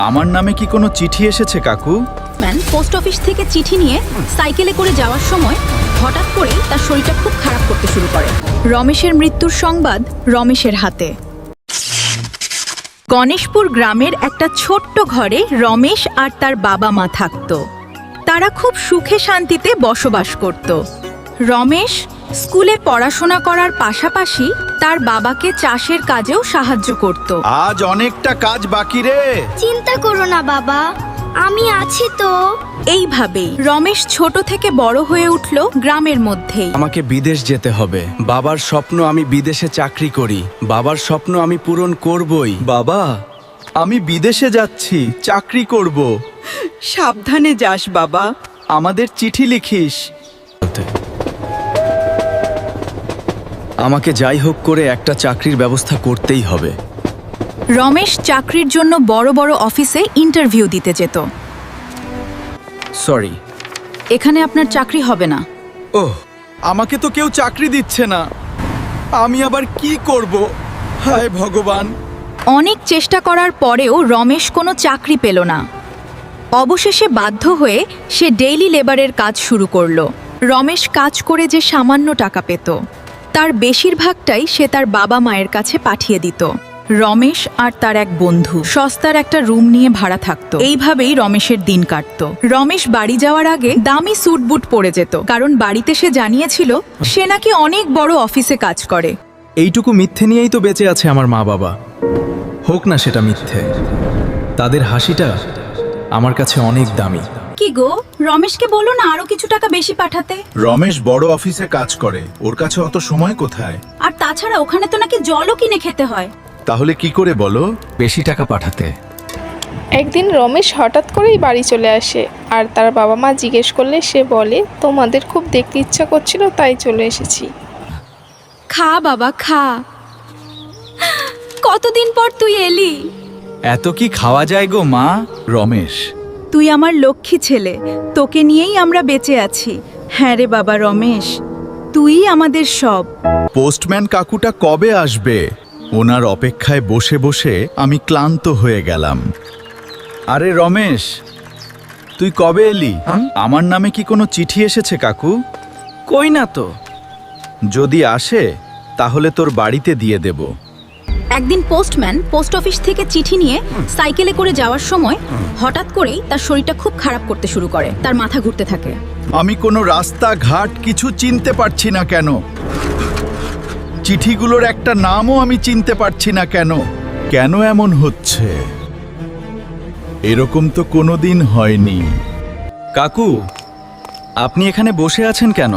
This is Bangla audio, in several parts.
আমার নামে কি কোনো চিঠি এসেছে কাকু? পোস্ট অফিস থেকে চিঠি নিয়ে সাইকেলে করে যাওয়ার সময় হঠাৎ করেই তার শরীরটা খুব খারাপ করতে শুরু করে। রমেশের মৃত্যুর সংবাদ রমেশের হাতে। গণেশপুর গ্রামের একটা ছোট্ট ঘরে রমেশ আর তার বাবা মা থাকত। তারা খুব সুখে শান্তিতে বসবাস করত। রমেশ স্কুলে পড়াশোনা করার পাশাপাশি তার বাবাকে চাষের কাজেও সাহায্য করত। আজ অনেকটা কাজ বাকি রে। চিন্তা করো না বাবা, আমি আছি তো। এইভাবেই রমেশ ছোট থেকে বড় হয়ে উঠল গ্রামের মধ্যেই। আমাকে বিদেশ যেতে হবে। বাবার স্বপ্ন আমি বিদেশে চাকরি করি। বাবার স্বপ্ন আমি পূরণ করবই। বাবা, আমি বিদেশে যাচ্ছি, চাকরি করব। সাবধানে যাস বাবা। আমাদের চিঠি লিখিস। আমাকে যাই হোক করে একটা চাকরির ব্যবস্থা করতেই হবে। রমেশ চাকরির জন্য বড় বড় অফিসে ইন্টারভিউ দিতে যেত। সরি, এখানে আপনার চাকরি হবে না। ওহ, আমাকে তো কেউ চাকরি দিচ্ছে না। আমি আবার কি করব? হায় ভগবান। অনেক চেষ্টা করার পরেও রমেশ কোনো চাকরি পেল না। অবশেষে বাধ্য হয়ে সে ডেইলি লেবারের কাজ শুরু করলো। রমেশ কাজ করে যে সামান্য টাকা পেত, তার বেশিরভাগটাই সে তার বাবা মায়ের কাছে পাঠিয়ে দিত। রমেশ আর তার এক বন্ধু সস্তার একটা রুম নিয়ে ভাড়া থাকতো। এইভাবেই রমেশের দিন কাটতো। রমেশ বাড়ি যাওয়ার আগে দামি স্যুট বুট পরে যেত, কারণ বাড়িতে সে জানিয়েছিল সে নাকি অনেক বড় অফিসে কাজ করে। এইটুকু মিথ্যে নিয়েই তো বেঁচে আছে আমার মা বাবা। হোক না সেটা মিথ্যে, তাদের হাসিটা আমার কাছে অনেক দামি। কি গো, রমেশকে বলো না আরো কিছু টাকা বেশি পাঠাতে। রমেশ বড় অফিসে কাজ করে, ওর কাছে অত সময় কোথায়? আর তাছাড়া ওখানে তো নাকি জলও কিনে খেতে হয়। তাহলে কি করে বলো? বেশি টাকা পাঠাতে। একদিন রমেশ হঠাৎ করেই বাড়ি চলে আসে, আর তার বাবা মা জিজ্ঞেস করলে সে বলে, তোমাদের খুব দেখতে ইচ্ছা করছিল তাই চলে এসেছি। খা বাবা খা, কতদিন পর তুই এলি। এত কি খাওয়া যায় গো মা? রমেশ, তুই আমার লক্ষ্মী ছেলে, তোকে নিয়েই আমরা বেঁচে আছি। হ্যাঁ রে বাবা রমেশ, তুই আমাদের সব। পোস্টম্যান কাকুটা কবে আসবে? ওনার অপেক্ষায় বসে বসে আমি ক্লান্ত হয়ে গেলাম। আরে রমেশ, তুই কবে এলি? আমার নামে কি কোনো চিঠি এসেছে কাকু? কই না তো। যদি আসে তাহলে তোর বাড়িতে দিয়ে দেব। একদিন পোস্টম্যান পোস্ট অফিস থেকে চিঠি নিয়ে সাইকেলে করে যাওয়ার সময় হঠাৎ করেই তার শরীরটা খুব খারাপ করতে শুরু করে। তার মাথা ঘুরতে থাকে। আমি কোনো রাস্তা ঘাট কিছু চিনতে পারছি না কেন? চিঠিগুলোর একটা নামও আমি চিনতে পারছি না কেন? কেন এমন হচ্ছে? এরকম তো কোনোদিন হয়নি। কাকু, আপনি এখানে বসে আছেন কেন?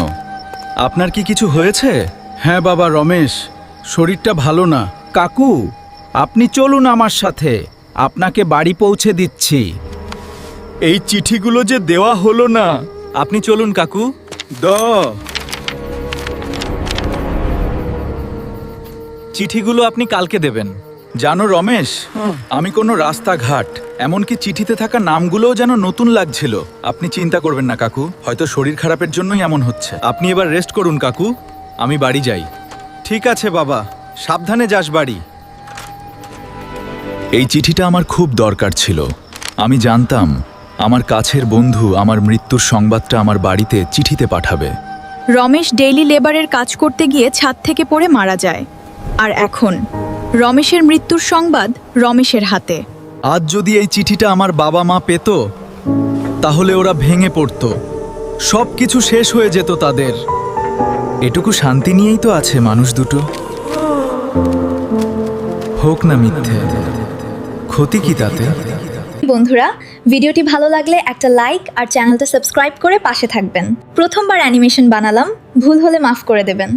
আপনার কি কিছু হয়েছে? হ্যাঁ বাবা রমেশ, শরীরটা ভালো না। কাকু, আপনি চলুন আমার সাথে, আপনাকে বাড়ি পৌঁছে দিচ্ছি। এই চিঠিগুলো যে দেওয়া হলো না। আপনি চলুন কাকু। চিঠিগুলো আপনি কালকে দেবেন। জানো রমেশ, আমি কোনো রাস্তাঘাট এমনকি চিঠিতে থাকা নামগুলোও যেন নতুন লাগছিল। আপনি চিন্তা করবেন না কাকু, হয়তো শরীর খারাপের জন্যই এমন হচ্ছে। আপনি এবার রেস্ট করুন কাকু, আমি বাড়ি যাই। ঠিক আছে বাবা, সাবধানে যাস বাড়ি। এই চিঠিটা আমার খুব দরকার ছিল। আমি জানতাম আমার কাছের বন্ধু আমার মৃত্যুর সংবাদটা আমার বাড়িতে চিঠিতে পাঠাবে। রমেশ ডেইলি লেবারের কাজ করতে গিয়ে ছাদ থেকে পড়ে মারা যায়। আর এখন রমেশের মৃত্যুর সংবাদ রমেশের হাতে। আজ যদি এই চিঠিটা আমার বাবা মা পেত, তাহলে ওরা ভেঙে পড়ত, সব কিছু শেষ হয়ে যেত তাদের। এটুকু শান্তি নিয়েই তো আছে মানুষ দুটো। হোক না মিথ্যে, ক্ষতি কি তাতে? বন্ধুরা, ভিডিওটি ভালো লাগলে একটা লাইক আর চ্যানেলটা সাবস্ক্রাইব করে পাশে থাকবেন। প্রথমবার অ্যানিমেশন বানালাম, ভুল হলে মাফ করে দেবেন।